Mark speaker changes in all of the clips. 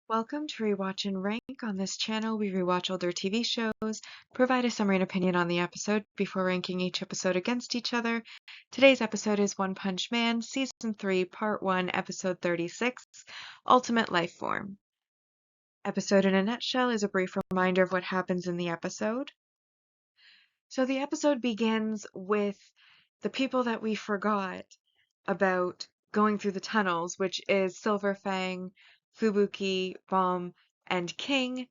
Speaker 1: Welcome to Rewatch and Rank. On this channel, we rewatch older TV shows, provide a summary and opinion on the episode before ranking each episode against each other. Today's episode is One Punch Man, Season 3, Part 1, Episode 36, Ultimate Life Form. Episode in a nutshell is a brief reminder of what happens in the episode. So the episode begins with the people that we forgot about going through the tunnels, which is Silver Fang, Fubuki, Bomb, and King.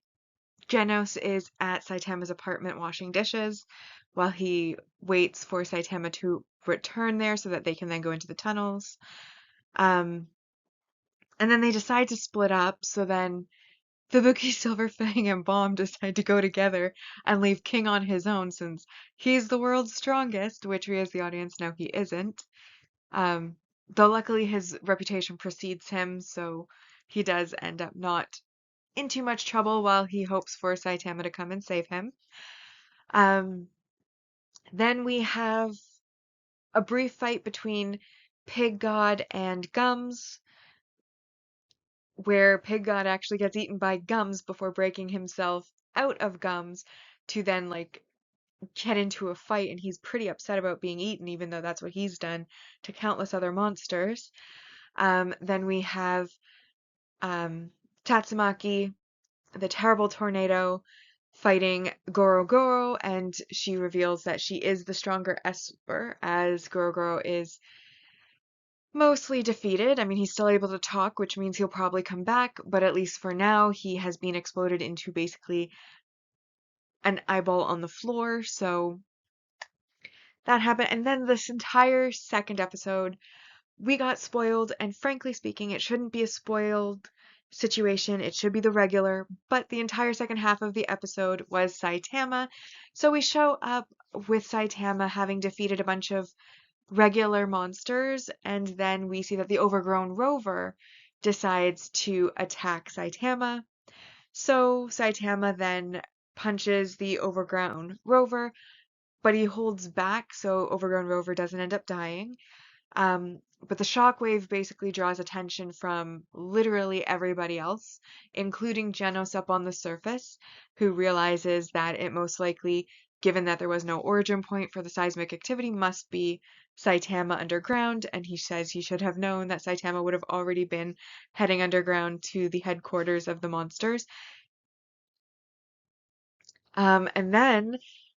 Speaker 1: Genos is at Saitama's apartment washing dishes while he waits for Saitama to return there so that they can then go into the tunnels. And then they decide to split up, so then Fubuki, Silver Fang, and Bomb decide to go together and leave King on his own since he's the world's strongest, which we as the audience know he isn't. Though luckily his reputation precedes him, so he does end up not in too much trouble while he hopes for Saitama to come and save him. Then we have a brief fight between Pig God and Gums, where Pig God actually gets eaten by Gums before breaking himself out of Gums to then get into a fight, and he's pretty upset about being eaten, even though that's what he's done to countless other monsters. Then we have Tatsumaki, the terrible tornado, fighting Goro Goro, and she reveals that she is the stronger Esper, as Goro Goro is mostly defeated. I mean, he's still able to talk, which means he'll probably come back, but at least for now, he has been exploded into basically an eyeball on the floor, so that happened. And then this entire second episode, we got spoiled, and frankly speaking, it shouldn't be a spoiled situation. It should be the regular, but the entire second half of the episode was Saitama. So we show up with Saitama having defeated a bunch of regular monsters, and then we see that the overgrown rover decides to attack Saitama. So Saitama then punches the overgrown rover, but he holds back so overgrown rover doesn't end up dying. But the shockwave basically draws attention from literally everybody else, including Genos up on the surface, who realizes that it most likely, given that there was no origin point for the seismic activity, must be Saitama underground, and he says he should have known that Saitama would have already been heading underground to the headquarters of the monsters. And then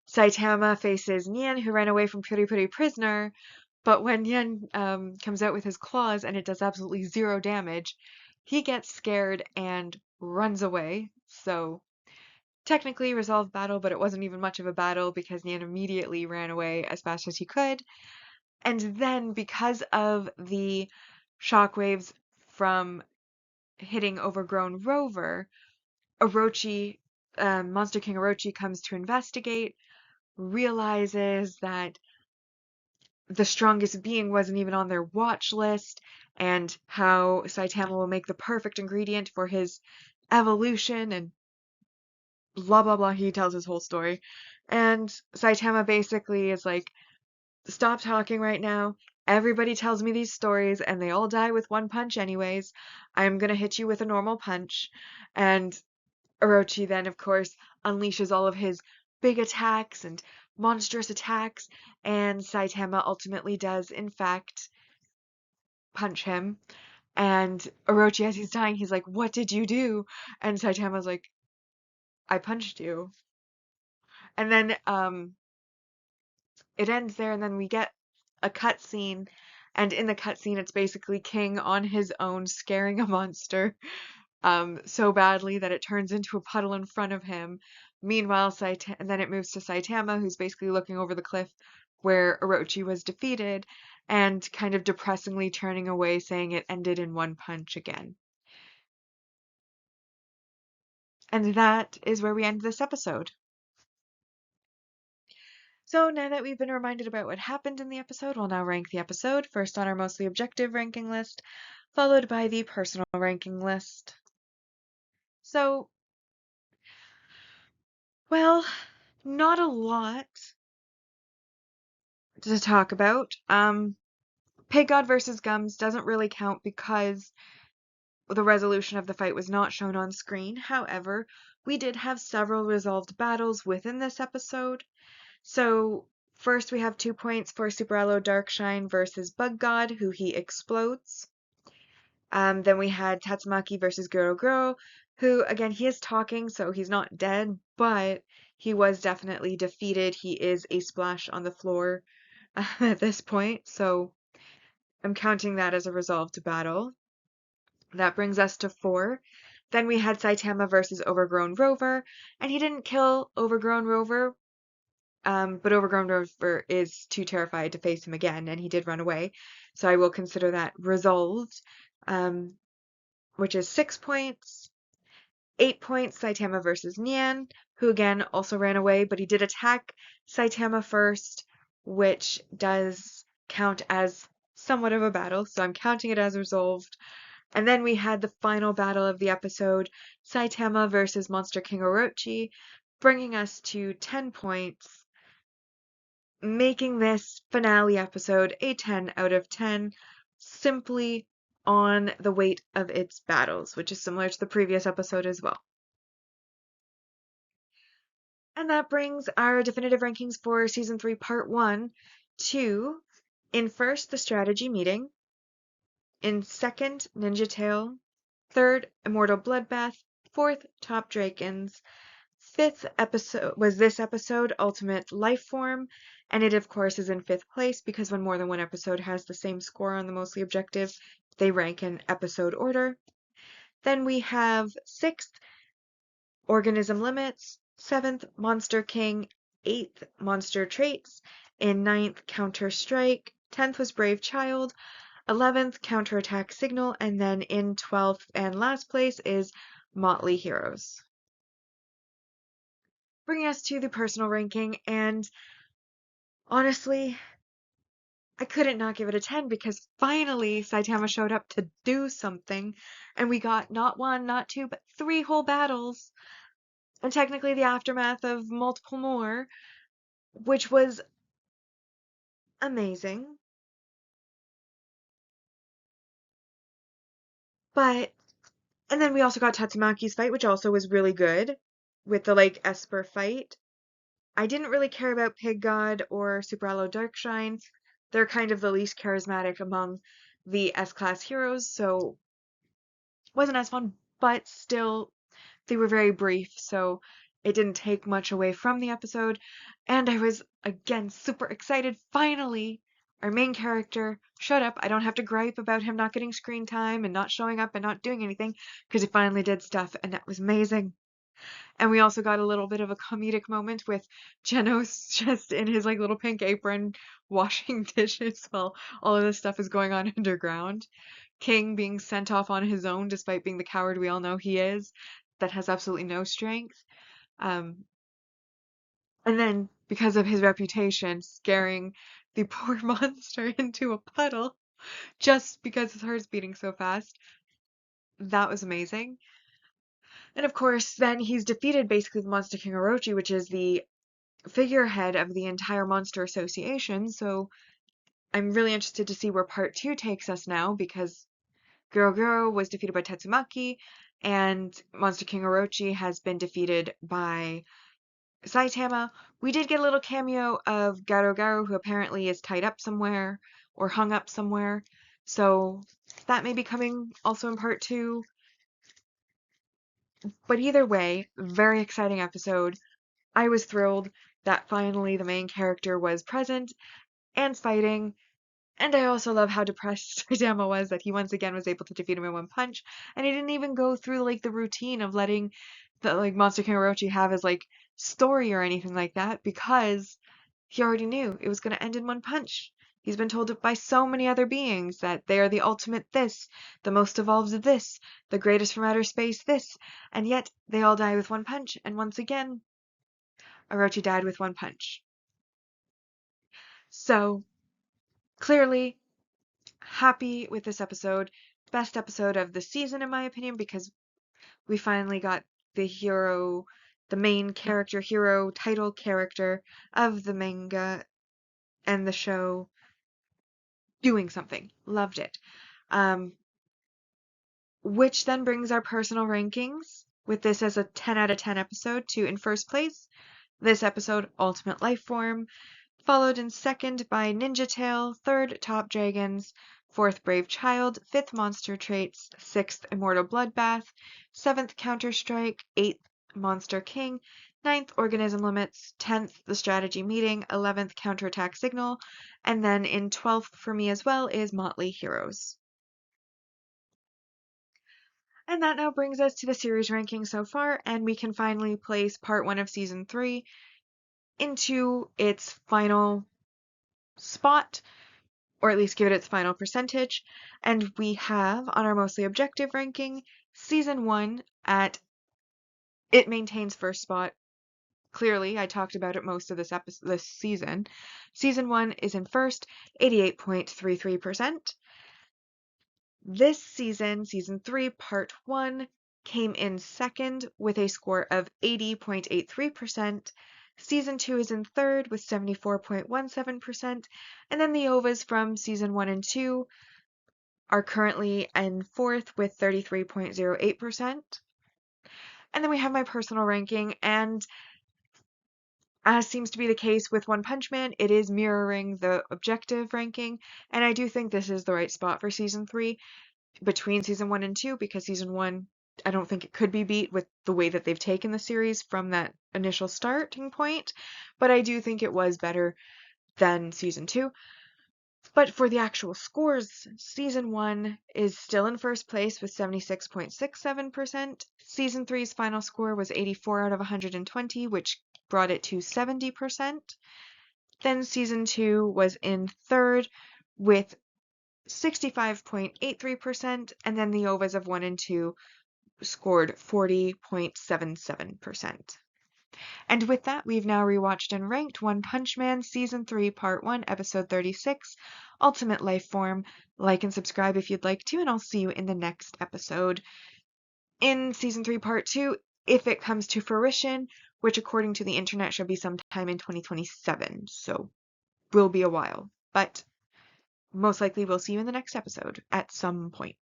Speaker 1: Saitama faces Nyan, who ran away from Puri Puri Prisoner, but when Yen comes out with his claws and it does absolutely zero damage, he gets scared and runs away. So technically resolved battle, but it wasn't even much of a battle because Nyan immediately ran away as fast as he could. And then because of the shockwaves from hitting overgrown rover, Orochi, Monster King Orochi comes to investigate, realizes that the strongest being wasn't even on their watch list, and how Saitama will make the perfect ingredient for his evolution, and blah blah blah. He tells his whole story. And Saitama basically is like, stop talking right now. Everybody tells me these stories and they all die with one punch anyways. I'm gonna hit you with a normal punch. And Orochi then, of course, unleashes all of his big attacks and monstrous attacks, and Saitama ultimately does, in fact, punch him. And Orochi, as he's dying, he's like, "What did you do?" And Saitama's like, "I punched you." And then it ends there, and then we get a cutscene, and in the cutscene, it's basically King on his own scaring a monster so badly that it turns into a puddle in front of him. Meanwhile, and then it moves to Saitama, who's basically looking over the cliff where Orochi was defeated, and kind of depressingly turning away, saying it ended in one punch again. And that is where we end this episode. So now that we've been reminded about what happened in the episode, we'll now rank the episode, first on our mostly objective ranking list, followed by the personal ranking list. So, well, not a lot to talk about. Pig God versus Gums doesn't really count because the resolution of the fight was not shown on screen. However, we did have several resolved battles within this episode. So first we have 2 points for Superallo Darkshine versus Bug God, who he explodes. Then we had Tatsumaki versus Guro, who, again, he is talking, so he's not dead, but he was definitely defeated. He is a splash on the floor at this point, so I'm counting that as a resolved battle. That brings us to 4. Then we had Saitama versus Overgrown Rover, and he didn't kill Overgrown Rover, but Overgrown Rover is too terrified to face him again, and he did run away, so I will consider that resolved. Which is 6 points. 8 points, Saitama versus Nian, who again also ran away, but he did attack Saitama first, which does count as somewhat of a battle, so I'm counting it as resolved. And then we had the final battle of the episode, Saitama versus Monster King Orochi, bringing us to 10 points, making this finale episode a 10 out of 10, simply on the weight of its battles, which is similar to the previous episode as well. And that brings our definitive rankings for Season 3, Part 1 to, in first, the strategy meeting, in second, Ninja Tale, third, Immortal Bloodbath, fourth, Top Drakens, fifth episode was this episode, Ultimate Lifeform, and it of course is in 5th place because when more than one episode has the same score on the mostly objective, they rank in episode order. Then we have 6th, Organism Limits, 7th, Monster King, 8th, Monster Traits, in 9th, Counter Strike, 10th was Brave Child, 11th, Counterattack Signal, and then in 12th and last place is Motley Heroes. Bringing us to the personal ranking, and honestly, I couldn't not give it a 10 because finally Saitama showed up to do something, and we got not 1, not 2, but 3 whole battles, and technically the aftermath of multiple more, which was amazing. But, and then we also got Tatsumaki's fight, which also was really good, with the, like, Esper fight. I didn't really care about Pig God or Superallo Darkshine. They're kind of the least charismatic among the S-class heroes, so wasn't as fun, but still, they were very brief, so it didn't take much away from the episode. And I was, again, super excited. Finally, our main character showed up. I don't have to gripe about him not getting screen time and not showing up and not doing anything, because he finally did stuff, and that was amazing. And we also got a little bit of a comedic moment with Genos just in his like little pink apron washing dishes while all of this stuff is going on underground. King being sent off on his own despite being the coward we all know he is, that has absolutely no strength. Um, and then because of his reputation, scaring the poor monster into a puddle just because his heart's beating so fast. That was amazing. And of course, then he's defeated basically the Monster King Orochi, which is the figurehead of the entire Monster Association, so I'm really interested to see where part 2 takes us now, because Guro was defeated by Tatsumaki, and Monster King Orochi has been defeated by Saitama. We did get a little cameo of Garo, who apparently is tied up somewhere, or hung up somewhere, so that may be coming also in part 2. But either way, very exciting episode. I was thrilled that finally the main character was present and fighting, and I also love how depressed Saitama was that he once again was able to defeat him in one punch, and he didn't even go through like the routine of letting the like Monster King Orochi have his like story or anything like that, because he already knew it was going to end in one punch. He's been told by so many other beings that they are the ultimate this, the most evolved this, the greatest from outer space this, and yet they all die with one punch, and once again, Orochi died with one punch. So, clearly, happy with this episode. Best episode of the season, in my opinion, because we finally got the hero, the main character, hero, title character of the manga and the show doing something. Loved it. Um, which then brings our personal rankings, with this as a 10 out of 10 episode, to in first place, this episode, Ultimate Life Form, followed in second by Ninja Tail, third, Top Dragons, fourth, Brave Child, fifth, Monster Traits, sixth, Immortal Bloodbath, seventh, Counter-Strike, eighth, Monster King, ninth, Organism Limits, 10th, The Strategy Meeting, 11th, Counterattack Signal, and then in 12th for me as well is Motley Heroes. And that now brings us to the series ranking so far, and we can finally place part 1 of season 3 into its final spot, or at least give it its final percentage. And we have, on our mostly objective ranking, season 1 at, it maintains first spot. Clearly, I talked about it most of this season. Season 1 is in first, 88.33%. This season, season 3, part 1, came in second with a score of 80.83%. Season 2 is in third with 74.17%. And then the OVAs from season 1 and 2 are currently in fourth with 33.08%. And then we have my personal ranking, and as seems to be the case with One Punch Man, it is mirroring the objective ranking, and I do think this is the right spot for season 3 between season 1 and 2, because season 1, I don't think it could be beat with the way that they've taken the series from that initial starting point, but I do think it was better than season 2. But for the actual scores, season 1 is still in first place with 76.67%. Season 3's final score was 84 out of 120, which brought it to 70%. Then season 2 was in third with 65.83%, and then the OVAs of 1 and 2 scored 40.77%. And with that, we've now rewatched and ranked One Punch Man Season 3, Part 1, Episode 36, Ultimate Life Form. Like and subscribe if you'd like to, and I'll see you in the next episode. In Season 3, Part 2, if it comes to fruition, which according to the internet should be sometime in 2027, so will be a while. But most likely we'll see you in the next episode at some point.